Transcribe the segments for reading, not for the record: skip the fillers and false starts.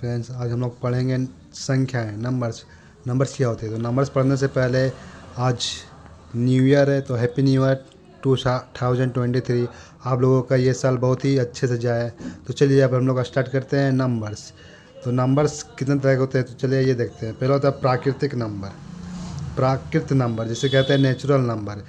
Friends, आज हम लोग पढ़ेंगे संख्याएं, नंबर्स क्या होते हैं। तो नंबर्स पढ़ने से पहले आज न्यू ईयर है, तो हैप्पी न्यू ईयर 2023। आप लोगों का ये साल बहुत ही अच्छे से जाए। तो चलिए अब हम लोग स्टार्ट करते हैं नंबर्स। तो नंबर्स कितने तरह के होते हैं, तो चलिए ये देखते हैं। पहला होता है प्राकृतिक नंबर। प्राकृत नंबर जिसे कहते हैं नेचुरल नंबर,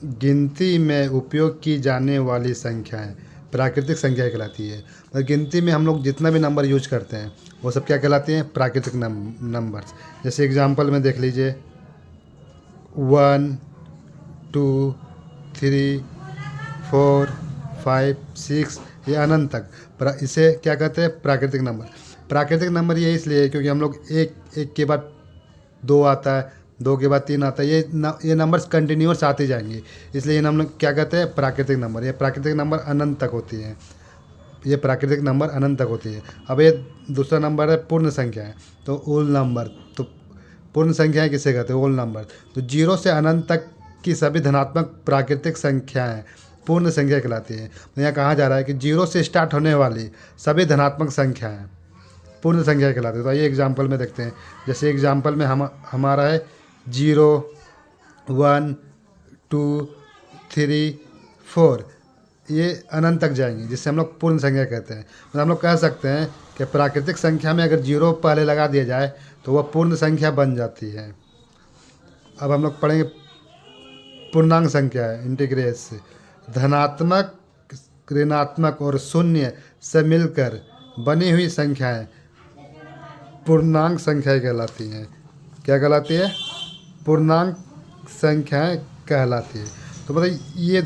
गिनती में उपयोग की जाने वाली संख्याएं प्राकृतिक संख्या कहलाती है। और गिनती में हम लोग जितना भी नंबर यूज करते हैं वो सब क्या कहलाती हैं, प्राकृतिक नंबर्स। जैसे एग्जांपल में देख लीजिए 1 2 3 4 5 6, ये अनंत तक इसे क्या कहते हैं, प्राकृतिक नंबर। प्राकृतिक नंबर ये इसलिए है क्योंकि हम लोग एक के बाद 2 आता है, 2 के बाद 3 आता है, ये नंबर्स कंटिन्यूअस आते जाएंगे, इसलिए हम लोग क्या कहते हैं, प्राकृतिक नंबर। ये प्राकृतिक नंबर अनंत तक होती है, ये प्राकृतिक नंबर अनंत तक होती है। अब ये दूसरा नंबर है पूर्ण संख्याएं, तो होल नंबर। तो पूर्ण संख्याएं किसे कहते हैं, होल नंबर। तो 0 से अनंत तक की सभी धनात्मक प्राकृतिक संख्याएं पूर्ण संख्या कहलाती है। तो यहाँ कहा जा रहा है कि 0 से स्टार्ट होने वाली सभी धनात्मक संख्याएं पूर्ण संख्या कहलाती है। तो आइए एग्जाम्पल में देखते हैं। जैसे एग्जाम्पल में हमारा है 0 1 2 3 4, ये अनंत तक जाएंगे, जिससे हम लोग पूर्ण संख्या कहते हैं। मतलब हम लोग कह सकते हैं कि प्राकृतिक संख्या में अगर 0 पहले लगा दिया जाए तो वह पूर्ण संख्या बन जाती है। अब हम लोग पढ़ेंगे पूर्णांक संख्या है, इंटीग्रेट से धनात्मक, ऋणात्मक और शून्य से मिलकर बनी हुई संख्याएं पूर्णांक संख्याएं कहलाती हैं। क्या कहलाती है, पूर्णांक संख्याएं कहलाती है। तो मतलब ये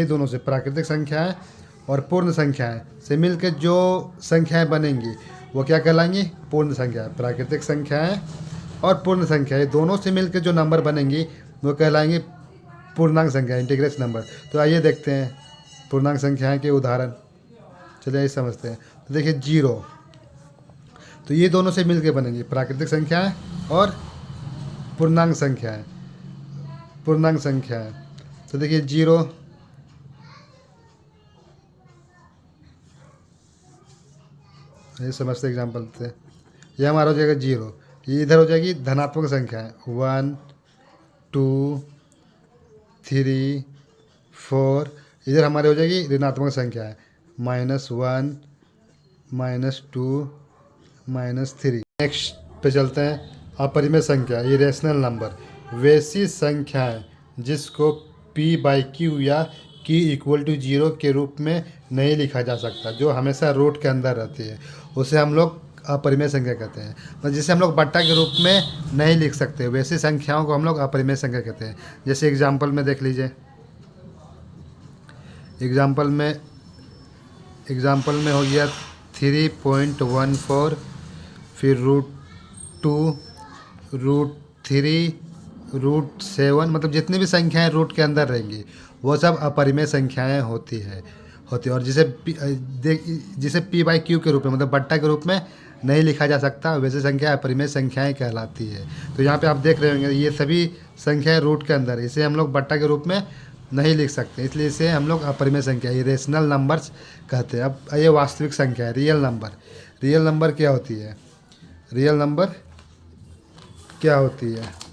दोनों से प्राकृतिक संख्याएं और पूर्ण संख्याएं से मिलकर जो संख्याएं बनेंगी वो क्या कहलाएंगी, पूर्ण संख्याएं। प्राकृतिक संख्याएं और पूर्ण संख्याएं दोनों से मिलकर जो नंबर बनेंगी वो कहलाएंगी पूर्णांक संख्या, इंटीग्रेट नंबर। तो आइए देखते हैं पूर्णांक संख्याएं के उदाहरण। चलिए ये समझते हैं। तो देखिए 0, तो ये दोनों से मिलकर बनेंगी प्राकृतिक संख्याएं और पूर्णांक संख्याएं। तो देखिए 0, ये समझते एग्जाम्पल से। ये हमारा हो जाएगा 0, ये इधर हो जाएगी धनात्मक संख्याएं 1 2 3 4, इधर हमारे हो जाएगी ऋणात्मक संख्याएं -1 -2 -3। नेक्स्ट पे चलते हैं, अपरिमेय संख्या, इरेशनल नंबर, वैसी संख्याएं जिसको p/q या q = 0 के रूप में नहीं लिखा जा सकता, जो हमेशा रूट के अंदर रहती है, उसे हम लोग अपरिमेय संख्या कहते हैं। मतलब जिसे हम लोग बट्टा के रूप में नहीं लिख सकते, वैसी संख्याओं को हम लोग अपरिमेय संख्या कहते हैं। जैसे एग्जाम्पल में देख लीजिए, एग्जाम्पल में हो गया 3.14, फिर √2 √3 √7, मतलब जितनी भी संख्याएं रूट के अंदर रहेंगी वो सब अपरिमेय संख्याएं होती है। और जिसे p/q के रूप में, मतलब बट्टा के रूप में नहीं लिखा जा सकता, वैसे संख्या अपरिमेय संख्याएं कहलाती है। तो यहाँ पे आप देख रहे होंगे ये सभी संख्याएं रूट के अंदर, इसे हम लोग बट्टा के रूप में नहीं लिख सकते, इसलिए इसे हम लोग अपरिमेय संख्या, इरेशनल नंबर्स कहते हैं। अब ये वास्तविक संख्या है, रियल नंबर। रियल नंबर क्या होती है, रियल नंबर क्या होती है,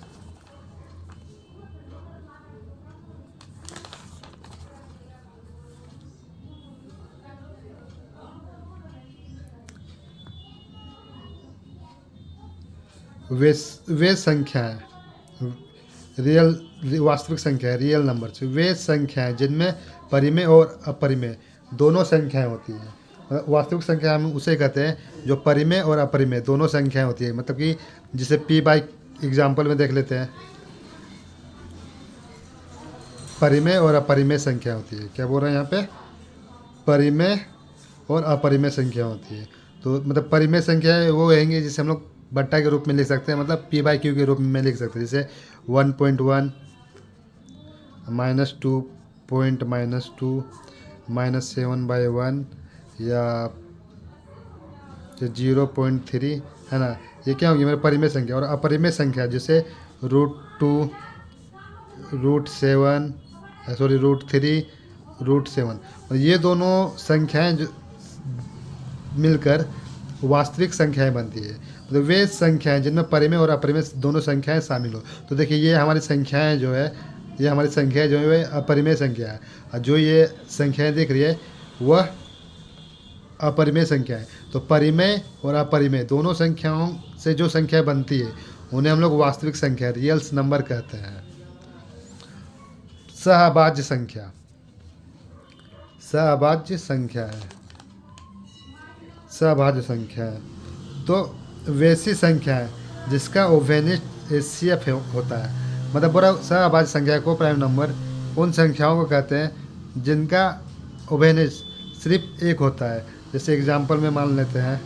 वे संख्याएं, वास्तविक संख्या है, रियल नंबर वे संख्याएं जिनमें परिमेय और अपरिमेय दोनों संख्याएं होती हैं। वास्तविक संख्या हम उसे कहते हैं जो परिमेय और अपरिमेय दोनों संख्याएं होती है। मतलब कि जिसे एग्जाम्पल में देख लेते हैं, परिमेय और अपरिमेय संख्या होती है। क्या बोल रहे हैं यहाँ पे, परिमेय और अपरिमेय संख्या होती है। तो मतलब परिमेय संख्या वो रहेंगी जिसे हम लोग बट्टा के रूप में लिख सकते हैं, मतलब p/q के रूप में लिख सकते हैं। जैसे 1.1 -2 -7/1 या 0.3, है ना। ये क्या होगी, मेरे परिमेय संख्या। और अपरिमेय संख्या जैसे √2 √3 √7, और ये दोनों संख्याएं जो मिलकर वास्तविक संख्याएं बनती है। तो वे संख्याएं जिनमें परिमेय और अपरिमेय दोनों संख्याएं शामिल हो। तो देखिए ये हमारी संख्याएं जो है, ये हमारी संख्याएं जो है अपरिमेय संख्या है, और जो ये संख्याएं दिख रही है वह अपरिमेय संख्या है। तो परिमेय और अपरिमेय दोनों संख्याओं से जो संख्या बनती है उन्हें हम लोग वास्तविक संख्या रियल्स नंबर कहते हैं। सहभाज्य संख्या, सहभाज्य संख्या है, सहभाज्य संख्या है तो वैसी संख्या है जिसका ओवेनिस्ट एचसीएफ होता है। मतलब पूरा सहभाज्य संख्या को प्राइम नंबर उन संख्याओं को कहते हैं जिनका ओवेनिस्ट सिर्फ एक होता है। जैसे एग्जांपल में मान लेते हैं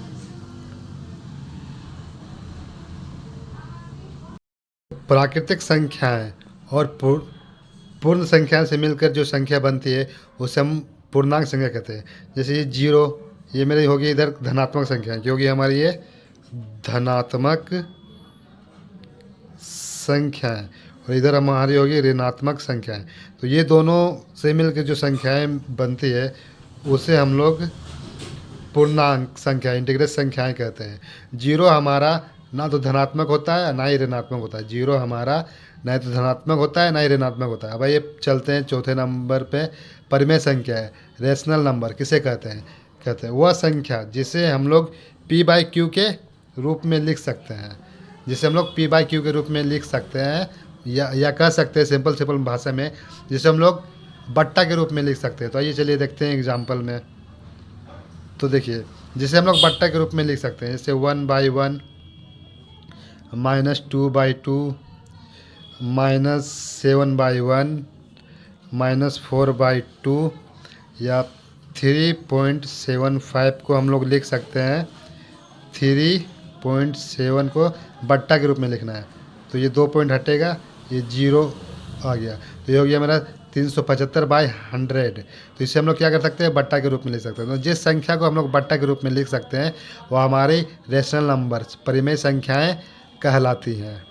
प्राकृतिक संख्याएं और पूर्ण संख्या से मिलकर जो संख्या बनती है उसे हम पूर्णांक संख्या कहते हैं। जैसे ये 0, ये मेरी होगी इधर धनात्मक संख्या है क्योंकि हमारी ये धनात्मक संख्या है, और इधर हमारी होगी ऋणात्मक संख्याएं। तो ये दोनों से मिलकर जो संख्याएं बनती है उसे हम लोग पूर्णांक संख्या इंटीग्रल संख्याएं कहते हैं। 0 हमारा ना तो धनात्मक होता है ना ही ऋणात्मक होता है। 0 हमारा ना तो धनात्मक होता है ना ही ऋणात्मक होता है। अब ये चलते हैं चौथे नंबर पे, परिमेय संख्या है। रेशनल नंबर किसे कहते हैं? कहते हैं वह संख्या जिसे हम लोग p/q के रूप में लिख सकते हैं, जिसे हम लोग p/q के रूप में लिख सकते हैं, या कह सकते हैं सिंपल भाषा में जिसे हम लोग बट्टा के रूप में लिख सकते हैं। तो आइए चलिए देखते हैं एग्जाम्पल में। तो देखिए जिसे हम लोग बट्टा के रूप में लिख सकते हैं, जैसे 1/1 -2/2 -7/1 -4/2 या 3.75 को हम लोग लिख सकते हैं। 3.7 को बट्टा के रूप में लिखना है तो ये 2 पॉइंट हटेगा, ये 0 आ गया, तो ये हो गया मेरा 375/100। तो इसे हम लोग क्या कर सकते हैं? बट्टा के रूप में लिख सकते हैं। तो जिस संख्या को हम लोग बट्टा के रूप में लिख सकते हैं वो हमारी रेशनल नंबर्स परिमेय संख्याएं कहलाती हैं।